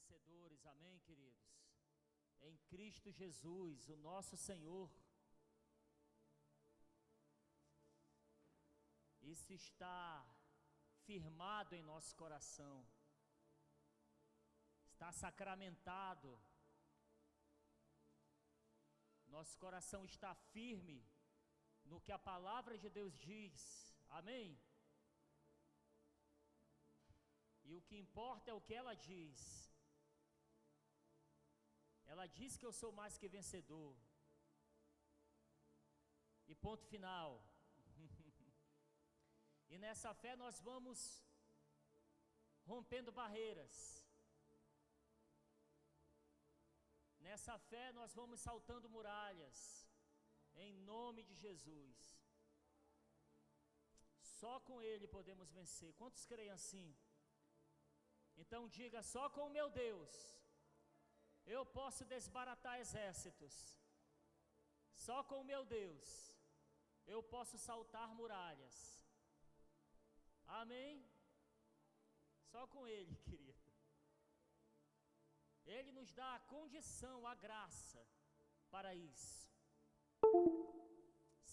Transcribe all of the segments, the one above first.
vencedores, amém, queridos? Em Cristo Jesus, o nosso Senhor. Isso está firmado em nosso coração, está sacramentado, nosso coração está firme no que a palavra de Deus diz, amém? E o que importa é o que ela diz. Ela diz que eu sou mais que vencedor. E ponto final. E nessa fé nós vamos rompendo barreiras. Nessa fé nós vamos saltando muralhas. Em nome de Jesus. Só com Ele podemos vencer. Quantos creem assim? Então diga: só com o meu Deus eu posso desbaratar exércitos. Só com o meu Deus eu posso saltar muralhas. Amém? Só com Ele, querido. Ele nos dá a condição, a graça para isso.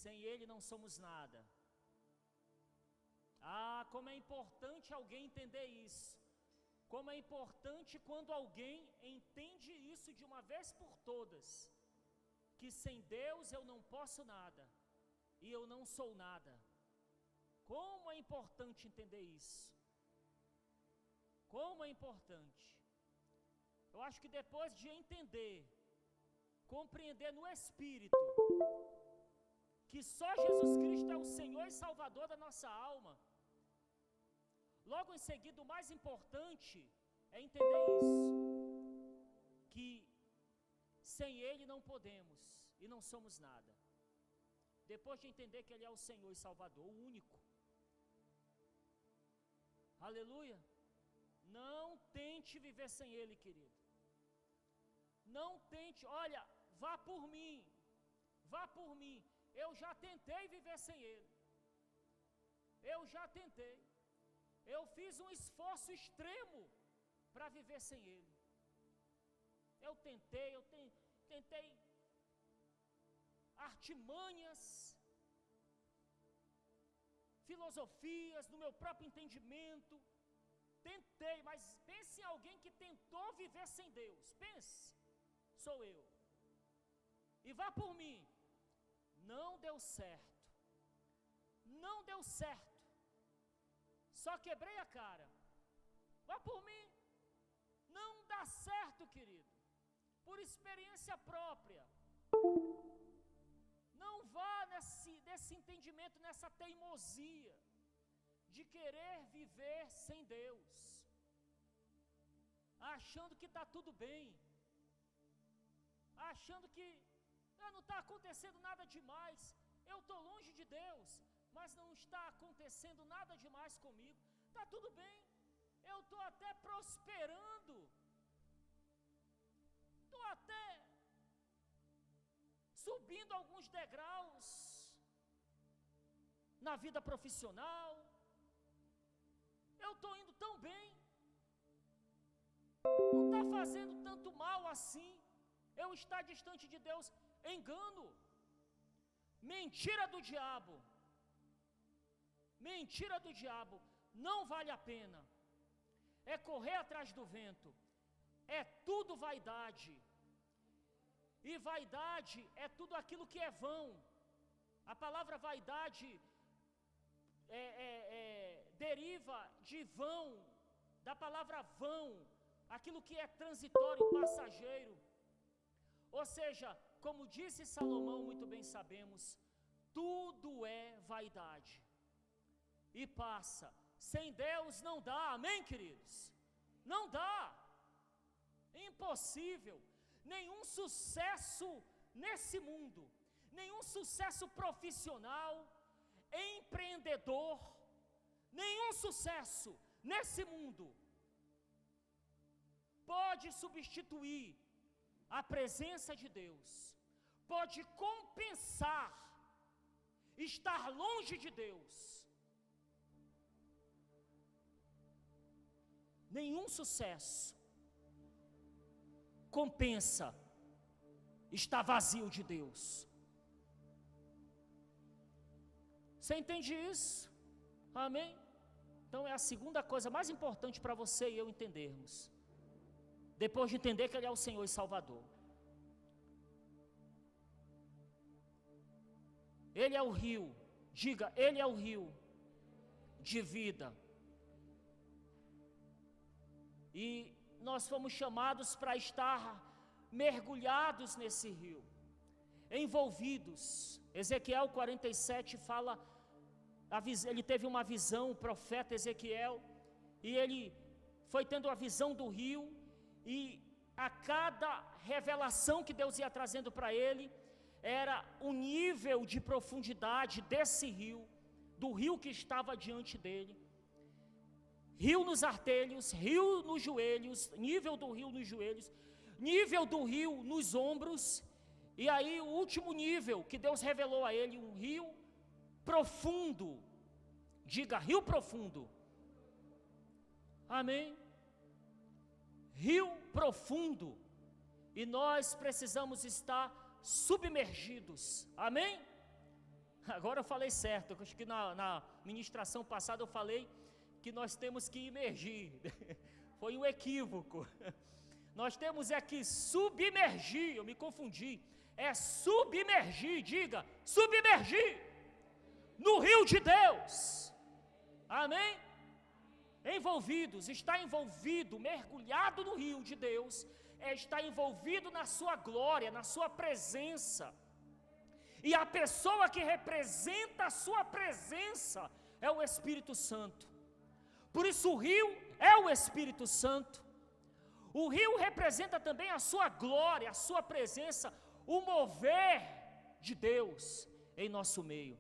Sem Ele não somos nada. Ah, como é importante alguém entender isso. Como é importante quando alguém entende isso de uma vez por todas, que sem Deus eu não posso nada, e eu não sou nada. Como é importante entender isso. Como é importante. Eu acho que depois de entender, compreender no Espírito, que só Jesus Cristo é o Senhor e Salvador da nossa alma, logo em seguida, o mais importante é entender isso, que sem Ele não podemos e não somos nada. Depois de entender que Ele é o Senhor e Salvador, o único. Aleluia. Não tente viver sem Ele, querido. Não tente, olha, vá por mim. Vá por mim. Eu já tentei viver sem Ele. Eu já tentei. Eu fiz um esforço extremo para viver sem Ele. Eu tentei artimanhas, filosofias no meu próprio entendimento. Tentei, mas pense em alguém que tentou viver sem Deus. Pense, sou eu. E vá por mim. Não deu certo. Não deu certo. Só quebrei a cara. Vá por mim. Não dá certo, querido. Por experiência própria. Não vá nesse entendimento, nessa teimosia de querer viver sem Deus, achando que está tudo bem, achando que não está acontecendo nada demais. Eu estou longe de Deus, mas não está acontecendo nada demais comigo, está tudo bem, eu estou até prosperando, estou até subindo alguns degraus na vida profissional, eu estou indo tão bem, não está fazendo tanto mal assim, eu estar distante de Deus. Engano, mentira do diabo. Mentira do diabo, não vale a pena. É correr atrás do vento. É tudo vaidade. E vaidade é tudo aquilo que é vão. A palavra vaidade deriva de vão, da palavra vão, aquilo que é transitório, passageiro. Ou seja, como disse Salomão, muito bem sabemos, tudo é vaidade. E passa. Sem Deus não dá, amém, queridos? Não dá. Impossível. Nenhum sucesso nesse mundo, nenhum sucesso profissional, empreendedor, nenhum sucesso nesse mundo pode substituir a presença de Deus, pode compensar estar longe de Deus. Nenhum sucesso compensa estar vazio de Deus. Você entende isso? Amém? Então é a segunda coisa mais importante para você e eu entendermos. Depois de entender que Ele é o Senhor e Salvador. Ele é o rio, diga, Ele é o rio de vida. E nós fomos chamados para estar mergulhados nesse rio, envolvidos. Ezequiel 47 fala, ele teve uma visão, o profeta Ezequiel, e ele foi tendo a visão do rio, e a cada revelação que Deus ia trazendo para ele, era o nível de profundidade desse rio, do rio que estava diante dele. Rio nos artelhos, rio nos joelhos, nível do rio nos joelhos, nível do rio nos ombros, e aí o último nível que Deus revelou a ele, um rio profundo, diga, rio profundo, amém? Rio profundo, e nós precisamos estar submergidos, amém? Agora eu falei certo, eu acho que na ministração passada eu falei que nós temos que imergir, foi um equívoco, nós temos que submergir, eu me confundi, é submergir, diga, submergir, no rio de Deus, amém? Envolvidos, está envolvido, mergulhado no rio de Deus, está envolvido na sua glória, na sua presença, e a pessoa que representa a sua presença é o Espírito Santo. Por isso o rio é o Espírito Santo. O rio representa também a sua glória, a sua presença, o mover de Deus em nosso meio.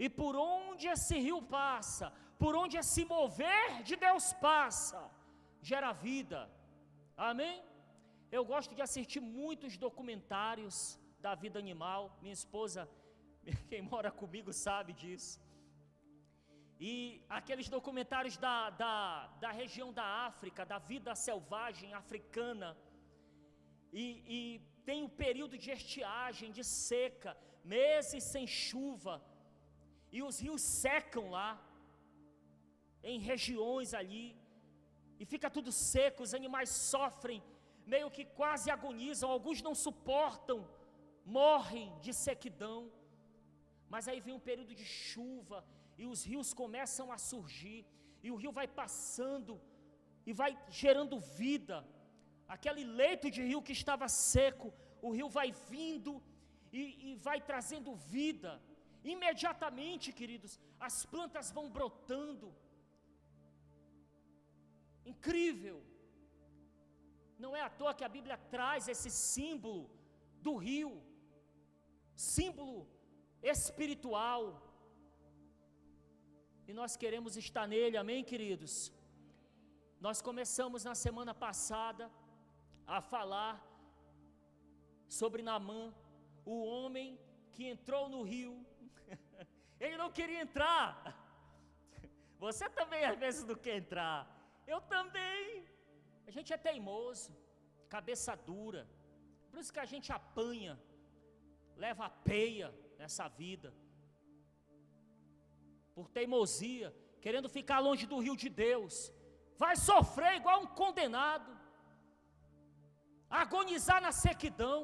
E por onde esse rio passa, por onde esse mover de Deus passa, gera vida. Amém? Eu gosto de assistir muitos documentários da vida animal. Minha esposa, quem mora comigo sabe disso. E aqueles documentários da região da África, da vida selvagem africana. E tem um período de estiagem, de seca, meses sem chuva. E os rios secam lá, em regiões ali. E fica tudo seco, os animais sofrem, meio que quase agonizam, alguns não suportam, morrem de sequidão. Mas aí vem um período de chuva, e os rios começam a surgir, e o rio vai passando, e vai gerando vida. Aquele leito de rio que estava seco, o rio vai vindo, e vai trazendo vida. Imediatamente, queridos, as plantas vão brotando. Incrível. Não é à toa que a Bíblia traz esse símbolo do rio, símbolo espiritual, e nós queremos estar nele, amém, queridos? Nós começamos na semana passada a falar sobre Naamã, o homem que entrou no rio. Ele não queria entrar. Você também às vezes não quer entrar. Eu também. A gente é teimoso, cabeça dura. Por isso que a gente apanha, leva a peia nessa vida. Por teimosia, querendo ficar longe do rio de Deus. Vai sofrer igual um condenado. Agonizar na sequidão.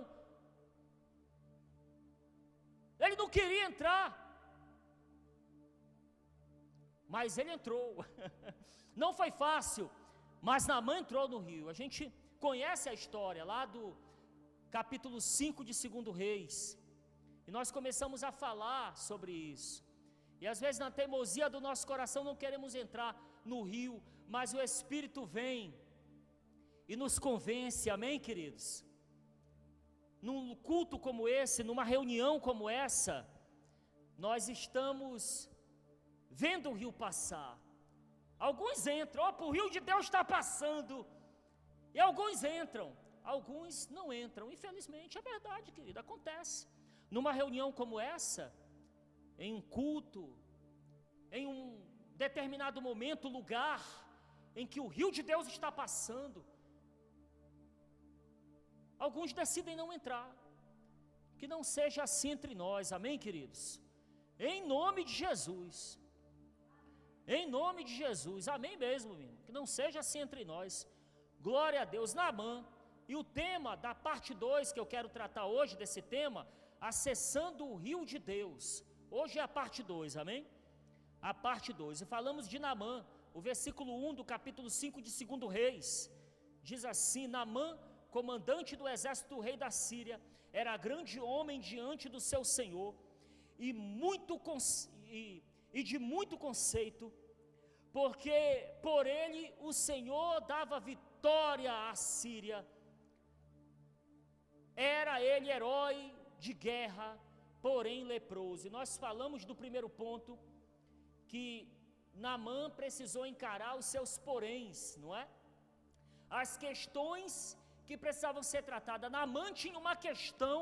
Ele não queria entrar. Mas ele entrou. Não foi fácil, mas Naamã entrou no rio. A gente conhece a história lá do capítulo 5 de 2 Reis. E nós começamos a falar sobre isso. E às vezes na teimosia do nosso coração não queremos entrar no rio, mas o Espírito vem e nos convence, amém, queridos? Num culto como esse, numa reunião como essa, nós estamos vendo o rio passar. Alguns entram, o rio de Deus está passando, e alguns entram, alguns não entram. Infelizmente, é verdade, querido, acontece. Numa reunião como essa, em um culto, em um determinado momento, lugar, em que o rio de Deus está passando, alguns decidem não entrar. Que não seja assim entre nós, amém, queridos? Em nome de Jesus. Em nome de Jesus, amém mesmo, irmão. Que não seja assim entre nós. Glória a Deus. Naamã. E o tema da parte 2 que eu quero tratar hoje, desse tema, acessando o rio de Deus. Hoje é a parte 2, amém? A parte 2. E falamos de Naamã, o versículo 1 do capítulo 5 de 2 Reis. Diz assim: Naamã, comandante do exército do rei da Síria, era grande homem diante do seu senhor, e de muito conceito, porque por ele o Senhor dava vitória à Síria. Era ele herói de guerra, porém leproso. E nós falamos do primeiro ponto, que Naamã precisou encarar os seus poréns, não é? As questões que precisavam ser tratadas. Naamã tinha uma questão,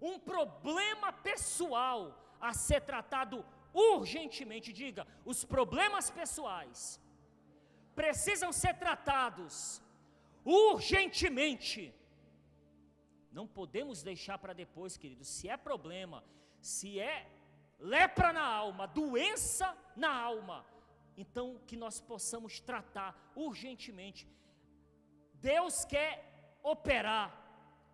um problema pessoal a ser tratado urgentemente. Diga, os problemas pessoais precisam ser tratados urgentemente. Não podemos deixar para depois, queridos. Se é problema, se é lepra na alma, doença na alma, então que nós possamos tratar urgentemente. Deus quer operar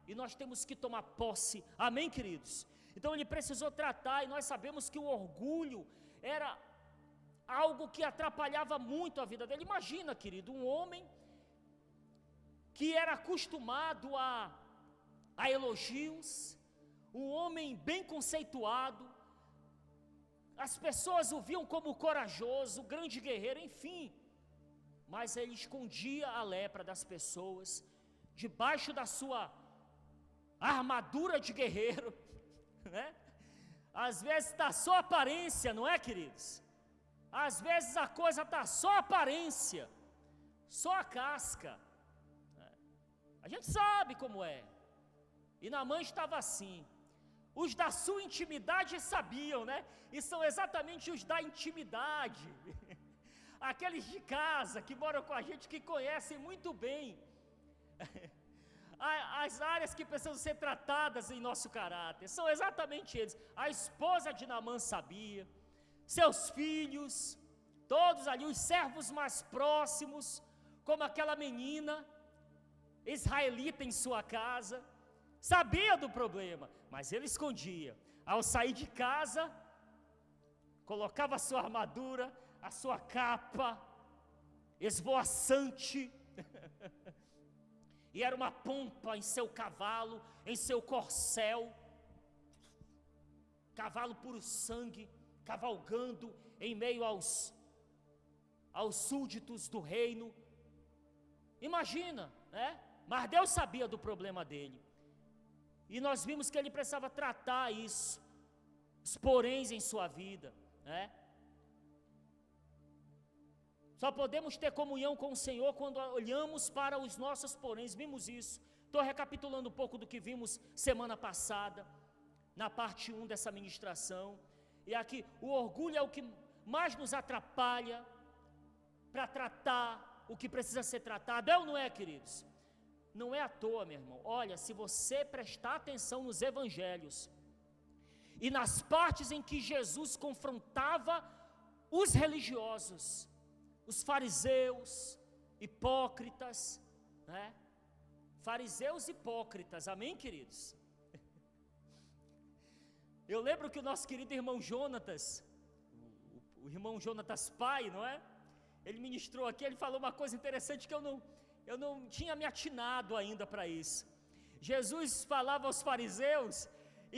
e nós temos que tomar posse, amém, queridos? Então ele precisou tratar, e nós sabemos que o orgulho era algo que atrapalhava muito a vida dele. Imagina, querido, um homem que era acostumado a elogios, um homem bem conceituado, as pessoas o viam como corajoso, grande guerreiro, enfim, mas ele escondia a lepra das pessoas, debaixo da sua armadura de guerreiro, né? Às vezes está só aparência, não é, queridos? Às vezes a coisa está só aparência, só a casca, né? A gente sabe como é. E Naamã estava assim. Os da sua intimidade sabiam, né? E são exatamente os da intimidade. Aqueles de casa que moram com a gente, que conhecem muito bem as áreas que precisam ser tratadas em nosso caráter. São exatamente eles. A esposa de Naamã sabia, seus filhos, todos ali, os servos mais próximos, como aquela menina israelita em sua casa, sabia do problema, mas ele escondia. Ao sair de casa, colocava a sua armadura, a sua capa esvoaçante, e era uma pompa em seu cavalo, em seu corcel, cavalo puro sangue, cavalgando em meio aos súditos do reino. Imagina, né? Mas Deus sabia do problema dele. E nós vimos que ele precisava tratar isso, os poréns em sua vida, né? Só podemos ter comunhão com o Senhor quando olhamos para os nossos poréns. Vimos isso. Estou recapitulando um pouco do que vimos semana passada, na parte 1 dessa ministração. E aqui, o orgulho é o que mais nos atrapalha para tratar o que precisa ser tratado. É ou não é, queridos? Não é à toa, meu irmão. Olha, se você prestar atenção nos evangelhos e nas partes em que Jesus confrontava os religiosos, os fariseus, hipócritas, né? Fariseus hipócritas, amém, queridos? Eu lembro que o nosso querido irmão Jonatas, o irmão Jonatas pai, não é? Ele ministrou aqui, ele falou uma coisa interessante que eu não tinha me atinado ainda para isso. Jesus falava aos fariseus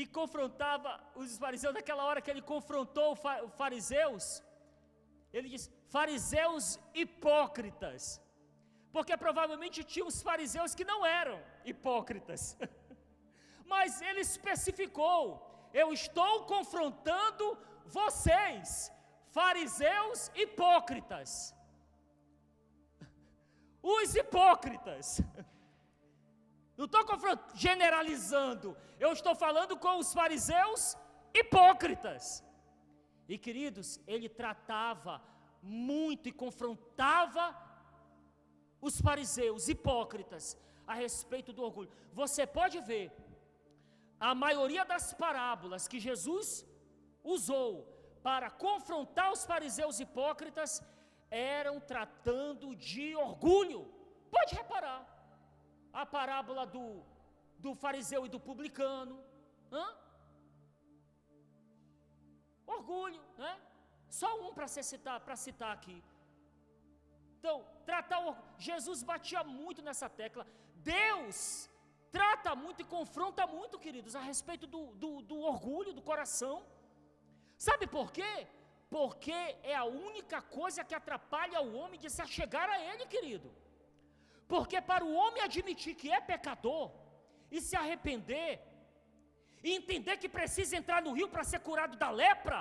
e confrontava os fariseus. Naquela hora que ele confrontou os fariseus, ele disse: fariseus hipócritas, porque provavelmente tinha os fariseus que não eram hipócritas, mas ele especificou: eu estou confrontando vocês, fariseus hipócritas. Os hipócritas. Não estou generalizando, eu estou falando com os fariseus hipócritas. E queridos, ele tratava muito e confrontava os fariseus hipócritas, a respeito do orgulho. Você pode ver, a maioria das parábolas que Jesus usou para confrontar os fariseus hipócritas, eram tratando de orgulho. Pode reparar, a parábola do fariseu e do publicano, orgulho, né? Só um para citar aqui. Então, Jesus batia muito nessa tecla. Deus trata muito e confronta muito, queridos, a respeito do orgulho, do coração. Sabe por quê? Porque é a única coisa que atrapalha o homem de se achegar a Ele, querido. Porque para o homem admitir que é pecador, e se arrepender, e entender que precisa entrar no rio para ser curado da lepra,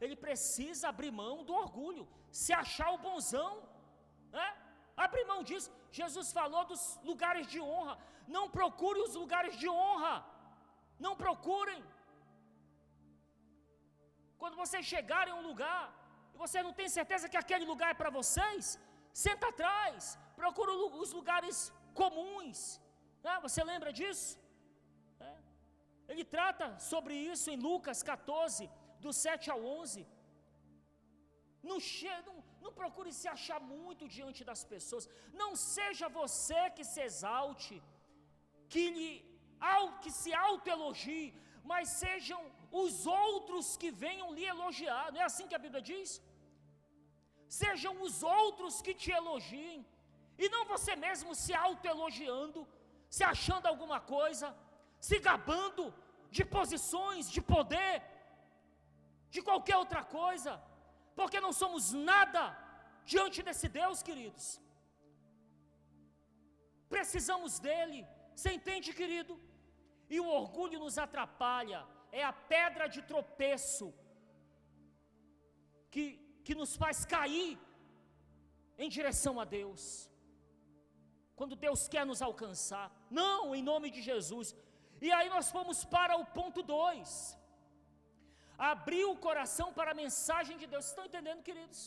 ele precisa abrir mão do orgulho, se achar o bonzão, né? Abrir mão disso. Jesus falou dos lugares de honra. Não procure os lugares de honra, não procurem. Quando vocês chegarem a um lugar, e você não tem certeza que aquele lugar é para vocês, senta atrás, procura os lugares comuns, né? Você lembra disso? Ele trata sobre isso em Lucas 14, do 7 ao 11. Não procure se achar muito diante das pessoas. Não seja você que se exalte, que se autoelogie, mas sejam os outros que venham lhe elogiar. Não é assim que a Bíblia diz? Sejam os outros que te elogiem, e não você mesmo se autoelogiando, se achando alguma coisa, se gabando de posições, de poder, de qualquer outra coisa, porque não somos nada diante desse Deus, queridos. Precisamos dele. Você entende, querido? E o orgulho nos atrapalha, é a pedra de tropeço que nos faz cair em direção a Deus, quando Deus quer nos alcançar. Não, em nome de Jesus. E aí nós fomos para o ponto 2, abrir o coração para a mensagem de Deus. Vocês estão entendendo, queridos?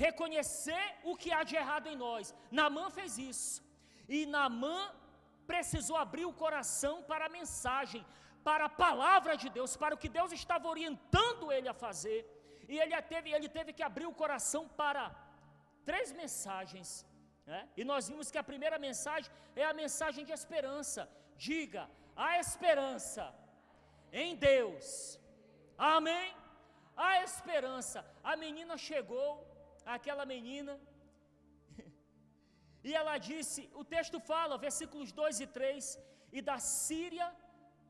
Reconhecer o que há de errado em nós. Naamã fez isso, e Naamã precisou abrir o coração para a mensagem, para a palavra de Deus, para o que Deus estava orientando ele a fazer. E ele teve que abrir o coração para 3 mensagens, né? E nós vimos que a primeira mensagem é a mensagem de esperança. Diga: há esperança em Deus. Amém? Há esperança. A menina chegou, aquela menina, e ela disse, o texto fala, versículos 2 e 3, e da Síria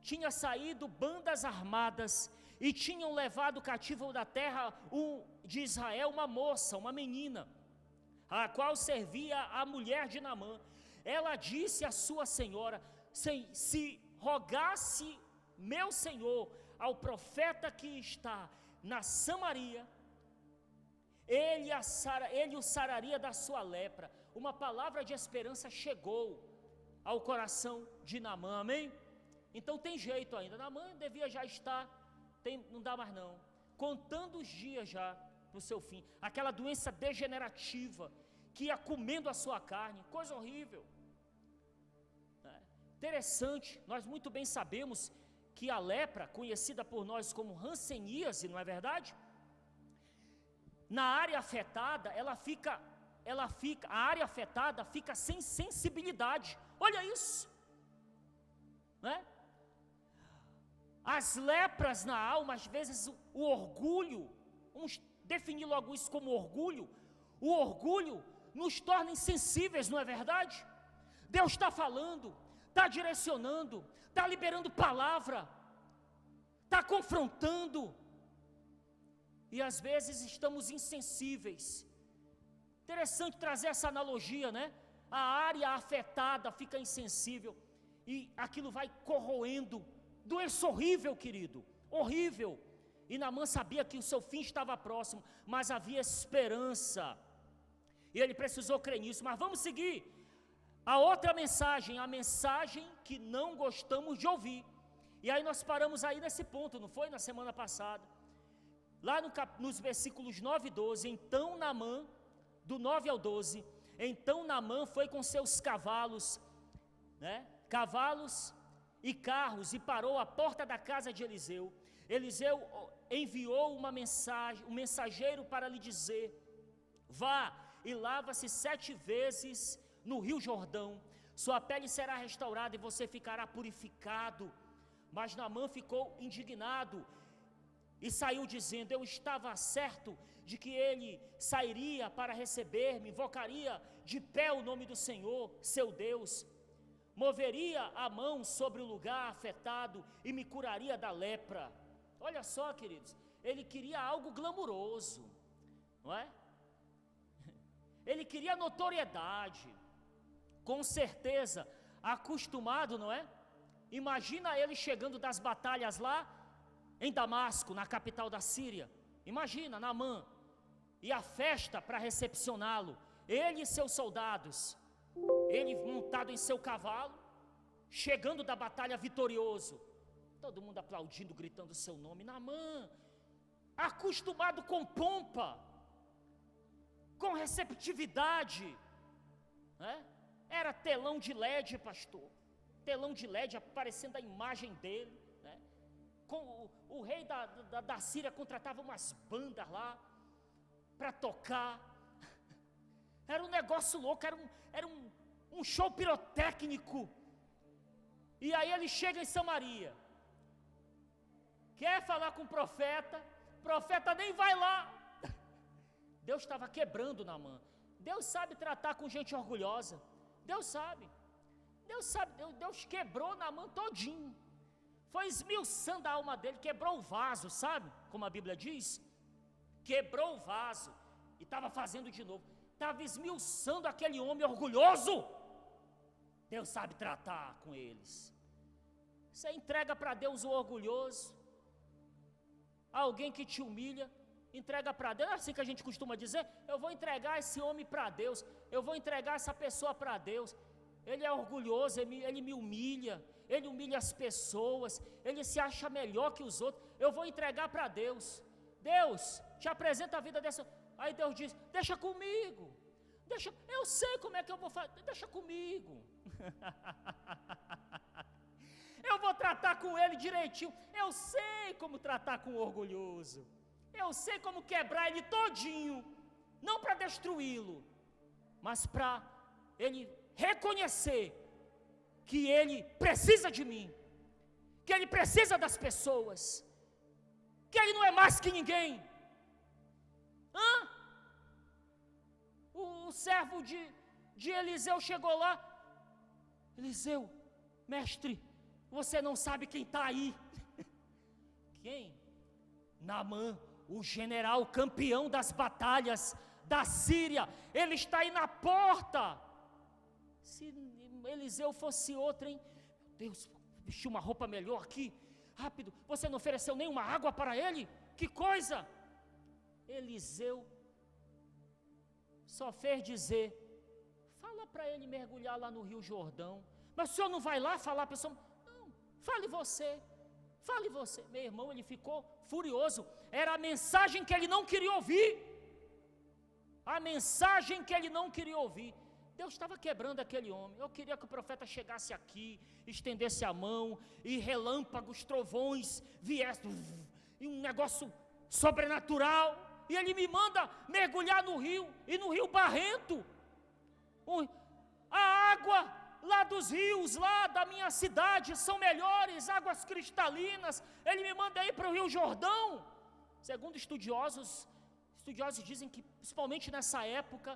tinha saído bandas armadas, e tinham levado cativo da terra de Israel uma moça, uma menina, a qual servia a mulher de Naamã. Ela disse à sua senhora: se rogasse meu senhor ao profeta que está na Samaria, ele o sararia da sua lepra. Uma palavra de esperança chegou ao coração de Naamã, amém? Então tem jeito ainda. Naamã devia já estar, não dá mais não, contando os dias já para o seu fim. Aquela doença degenerativa que ia comendo a sua carne, coisa horrível. Interessante, nós muito bem sabemos que a lepra, conhecida por nós como hanseníase, não é verdade? Na área afetada, a área afetada fica sem sensibilidade. Olha isso, né? As lepras na alma, às vezes o orgulho, vamos definir logo isso como orgulho. O orgulho nos torna insensíveis, não é verdade? Deus está falando, está direcionando, está liberando palavra, está confrontando, e às vezes estamos insensíveis. Interessante trazer essa analogia, né? A área afetada fica insensível, e aquilo vai corroendo. Doença horrível, querido, horrível. E Naamã sabia que o seu fim estava próximo, mas havia esperança, e ele precisou crer nisso. Mas vamos seguir. A outra mensagem, a mensagem que não gostamos de ouvir. E aí nós paramos aí nesse ponto, não foi? Na semana passada. Lá nos versículos 9 e 12, então Naamã, do 9 ao 12, então Naamã foi com seus cavalos cavalos e carros, e parou à porta da casa de Eliseu. Eliseu enviou um mensageiro para lhe dizer: vá e lava-se 7 vezes no rio Jordão, sua pele será restaurada e você ficará purificado. Mas Naamã ficou indignado e saiu dizendo: eu estava certo de que ele sairia para receber-me, invocaria de pé o nome do Senhor, seu Deus, moveria a mão sobre o lugar afetado e me curaria da lepra. Olha só, queridos, ele queria algo glamuroso, não é? Ele queria notoriedade, com certeza, acostumado, não é? Imagina ele chegando das batalhas lá em Damasco, na capital da Síria. Imagina, Naamã, e a festa para recepcioná-lo, ele e seus soldados, ele montado em seu cavalo, chegando da batalha vitorioso, todo mundo aplaudindo, gritando o seu nome. Naamã, acostumado com pompa, com receptividade, né? Era telão de LED, pastor, telão de LED aparecendo a imagem dele, né? O rei da Síria contratava umas bandas lá para tocar. Era um negócio louco, era um show pirotécnico. E aí ele chega em Samaria, quer falar com o profeta nem vai lá. Deus estava quebrando Naamã. Deus sabe tratar com gente orgulhosa. Deus sabe, Deus quebrou Naamã todinho, foi esmiuçando a alma dele, quebrou o vaso, sabe, como a Bíblia diz, quebrou o vaso, e estava fazendo de novo, estava esmiuçando aquele homem orgulhoso. Deus sabe tratar com eles. Você entrega para Deus o orgulhoso, alguém que te humilha, entrega para Deus. É assim que a gente costuma dizer: eu vou entregar esse homem para Deus, eu vou entregar essa pessoa para Deus. Ele é orgulhoso, ele me humilha, ele humilha as pessoas, ele se acha melhor que os outros. Eu vou entregar para Deus. Deus, te apresenta a vida dessa. Aí Deus diz: deixa comigo, eu sei como é que eu vou fazer, deixa comigo. Eu vou tratar com ele direitinho. Eu sei como tratar com o orgulhoso, eu sei como quebrar ele todinho, não para destruí-lo, mas para ele reconhecer que ele precisa de mim, que ele precisa das pessoas, que ele não é mais que ninguém. O servo de Eliseu chegou lá: Eliseu, mestre, você não sabe quem está aí. Quem? Naamã, o general campeão das batalhas da Síria, ele está aí na porta. Se Eliseu fosse outro, hein? Meu Deus, vestir uma roupa melhor aqui, rápido. Você não ofereceu nenhuma água para ele? Que coisa! Eliseu só fez dizer: fala para ele mergulhar lá no Rio Jordão. Mas o senhor não vai lá falar para a pessoa? Não, fale você. Fale você. Meu irmão, ele ficou furioso. Era a mensagem que ele não queria ouvir. A mensagem que ele não queria ouvir. Deus estava quebrando aquele homem. Eu queria que o profeta chegasse aqui, estendesse a mão, e relâmpagos, trovões viessem, e um negócio sobrenatural. E ele me manda mergulhar no rio, e no rio barrento. A água lá dos rios, lá da minha cidade, são melhores, águas cristalinas. Ele me manda ir para o Rio Jordão. Segundo estudiosos dizem que, principalmente nessa época,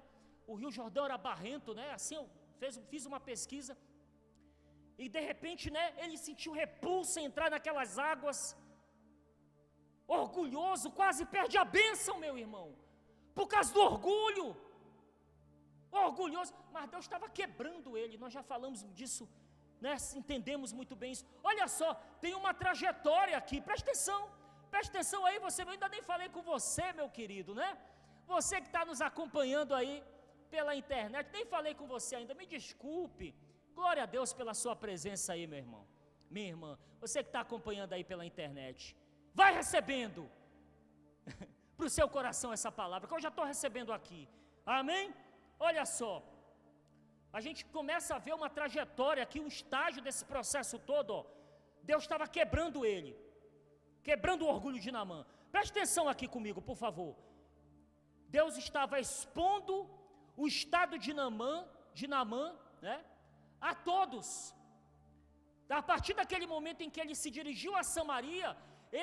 o Rio Jordão era barrento, né? Assim, eu fiz uma pesquisa, e de repente, né, ele sentiu repulsa em entrar naquelas águas, orgulhoso, quase perde a bênção, meu irmão, por causa do orgulho. Orgulhoso, mas Deus estava quebrando ele. Nós já falamos disso, né? Entendemos muito bem isso. Olha só, tem uma trajetória aqui, presta atenção aí. Você, eu ainda nem falei com você, meu querido, né? Você que está nos acompanhando aí pela internet, nem falei com você ainda, me desculpe. Glória a Deus pela sua presença aí, meu irmão, minha irmã. Você que está acompanhando aí pela internet, vai recebendo para o seu coração essa palavra, que eu já estou recebendo aqui. Amém? Olha só, a a gente começa a ver uma trajetória aqui, um estágio desse processo todo, ó. Deus estava quebrando ele, quebrando o orgulho de Naamã. Preste atenção aqui comigo, por favor. Deus estava expondo o estado de Naamã, né, a todos. A partir daquele momento em que ele se dirigiu a Samaria,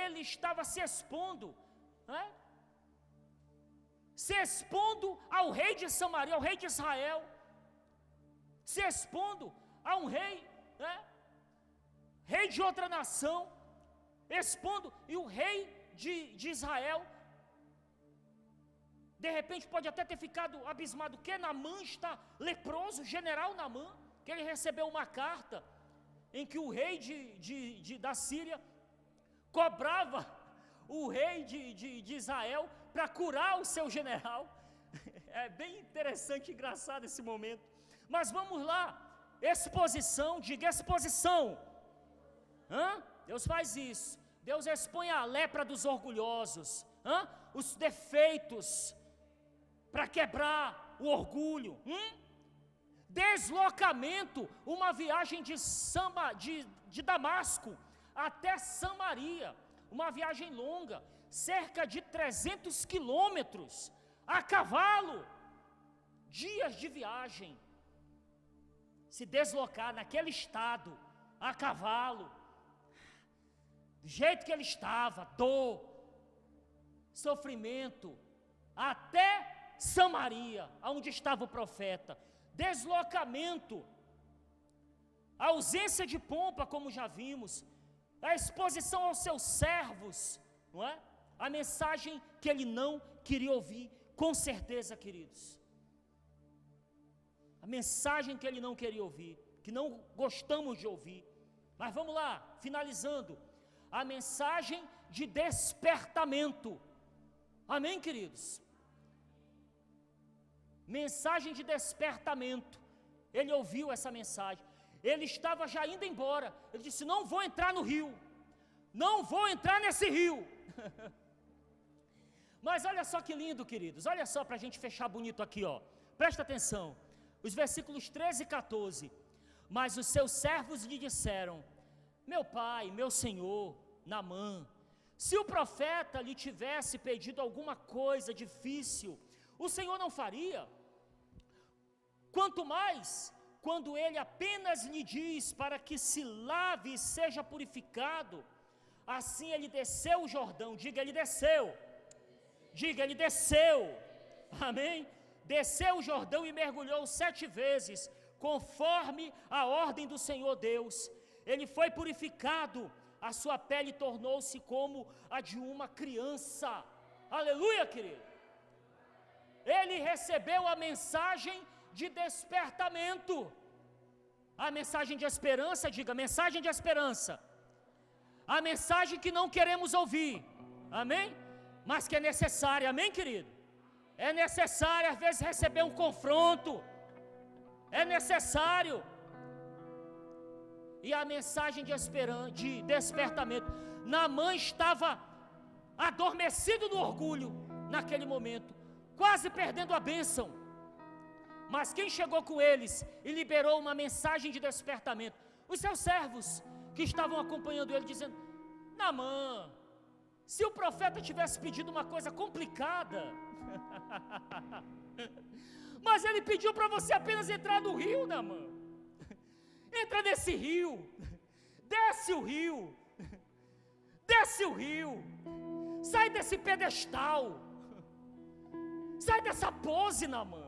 ele estava se expondo, né, se expondo ao rei de Samaria, ao rei de Israel, se expondo a um rei, né, rei de outra nação, expondo, e o rei de Israel, de repente pode até ter ficado abismado, que Naamã está leproso, general Naamã, que ele recebeu uma carta, em que o rei da Síria cobrava o rei de Israel para curar o seu general. É bem interessante e engraçado esse momento. Mas vamos lá, exposição, diga exposição. Deus faz isso. Deus expõe a lepra dos orgulhosos, os defeitos, para quebrar o orgulho. Deslocamento, uma viagem de Damasco até Samaria, uma viagem longa, cerca de 300 quilômetros, a cavalo, dias de viagem, se deslocar naquele estado, a cavalo, do jeito que ele estava, dor, sofrimento, até Samaria, onde estava o profeta. Deslocamento, a ausência de pompa, como já vimos, a exposição aos seus servos, não é? A mensagem que ele não queria ouvir, com certeza, queridos. A mensagem que ele não queria ouvir, que não gostamos de ouvir. Mas vamos lá, finalizando. A mensagem de despertamento. Amém, queridos? Mensagem de despertamento. Ele ouviu essa mensagem. Ele estava já indo embora. Ele disse: não vou entrar no rio. Não vou entrar nesse rio. Mas olha só que lindo, queridos. Olha só para a gente fechar bonito aqui, ó. Presta atenção. Os versículos 13 e 14. Mas os seus servos lhe disseram: meu pai, meu senhor, Naamã, se o profeta lhe tivesse pedido alguma coisa difícil, o Senhor não faria? Quanto mais, quando ele apenas lhe diz para que se lave e seja purificado. Assim ele desceu o Jordão. Diga, ele desceu. Diga, ele desceu. Amém? Desceu o Jordão e mergulhou 7 vezes, conforme a ordem do Senhor Deus. Ele foi purificado, a sua pele tornou-se como a de uma criança. Aleluia, querido. Ele recebeu a mensagem de despertamento, a mensagem de esperança. Diga, mensagem de esperança, a mensagem que não queremos ouvir, amém? Mas que é necessária, amém, querido? É necessário às vezes receber um confronto, é necessário. E a mensagem de esperança, de despertamento. Naamã estava adormecido no orgulho naquele momento, quase perdendo a bênção. Mas quem chegou com eles e liberou uma mensagem de despertamento? Os seus servos, que estavam acompanhando ele, dizendo: Naamã, se o profeta tivesse pedido uma coisa complicada, mas ele pediu para você apenas entrar no rio, Naamã. Entra nesse rio, desce o rio, desce o rio, sai desse pedestal, sai dessa pose, Naamã.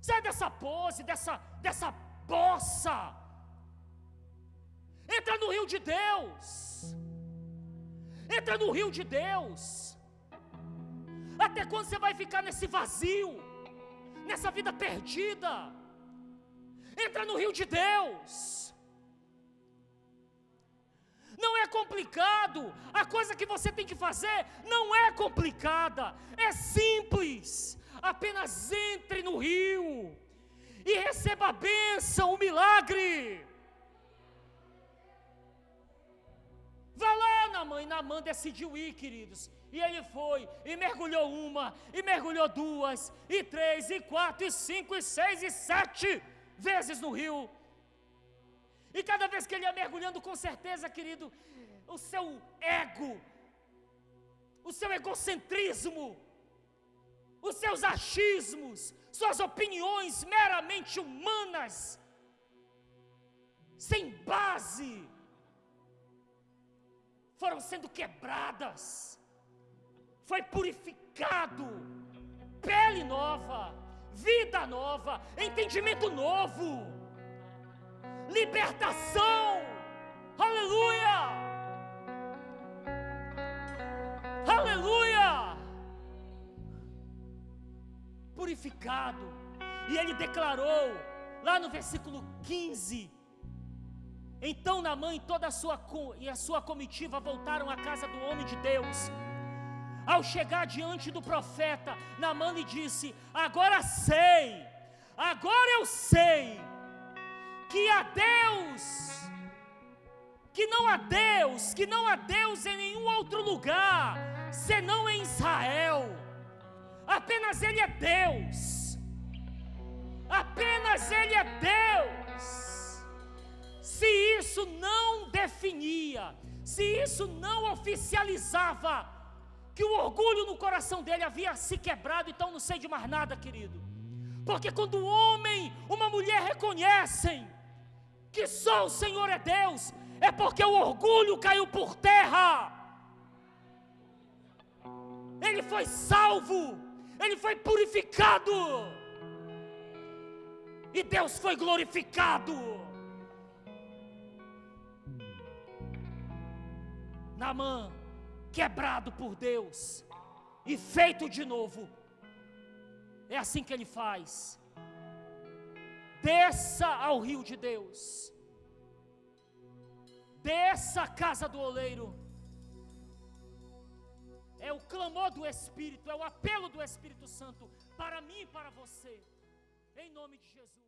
Sai dessa pose, dessa bossa. Entra no rio de Deus. Entra no rio de Deus. Até quando você vai ficar nesse vazio, nessa vida perdida? Entra no rio de Deus. Não é complicado. A coisa que você tem que fazer não é complicada, é simples. Apenas entre no rio e receba a bênção, o milagre. Vá lá, Naamã. Naamã, e Naamã decidiu ir, queridos. E ele foi, e mergulhou uma, e mergulhou duas, e três, e quatro, e cinco, e seis, e 7 vezes no rio. E cada vez que ele ia mergulhando, com certeza, querido, o seu ego, o seu egocentrismo, os seus achismos, suas opiniões meramente humanas, sem base, foram sendo quebradas. Foi purificado, pele nova, vida nova, entendimento novo, libertação, aleluia, aleluia, purificado. E ele declarou, lá no versículo 15, então Naamã e toda a sua comitiva voltaram à casa do homem de Deus. Ao chegar diante do profeta, Naamã lhe disse: agora eu sei, que não há Deus em nenhum outro lugar, senão em Israel. Apenas Ele é Deus, apenas Ele é Deus. Se isso não definia, se isso não oficializava que o orgulho no coração dele havia se quebrado, então não sei de mais nada, querido. Porque quando um homem, uma mulher reconhecem que só o Senhor é Deus, é porque o orgulho caiu por terra. Ele foi salvo, ele foi purificado, e Deus foi glorificado. Naamã, quebrado por Deus e feito de novo, é assim que ele faz. Desça ao rio de Deus, desça à casa do oleiro. É o clamor do Espírito, é o apelo do Espírito Santo para mim e para você, em nome de Jesus.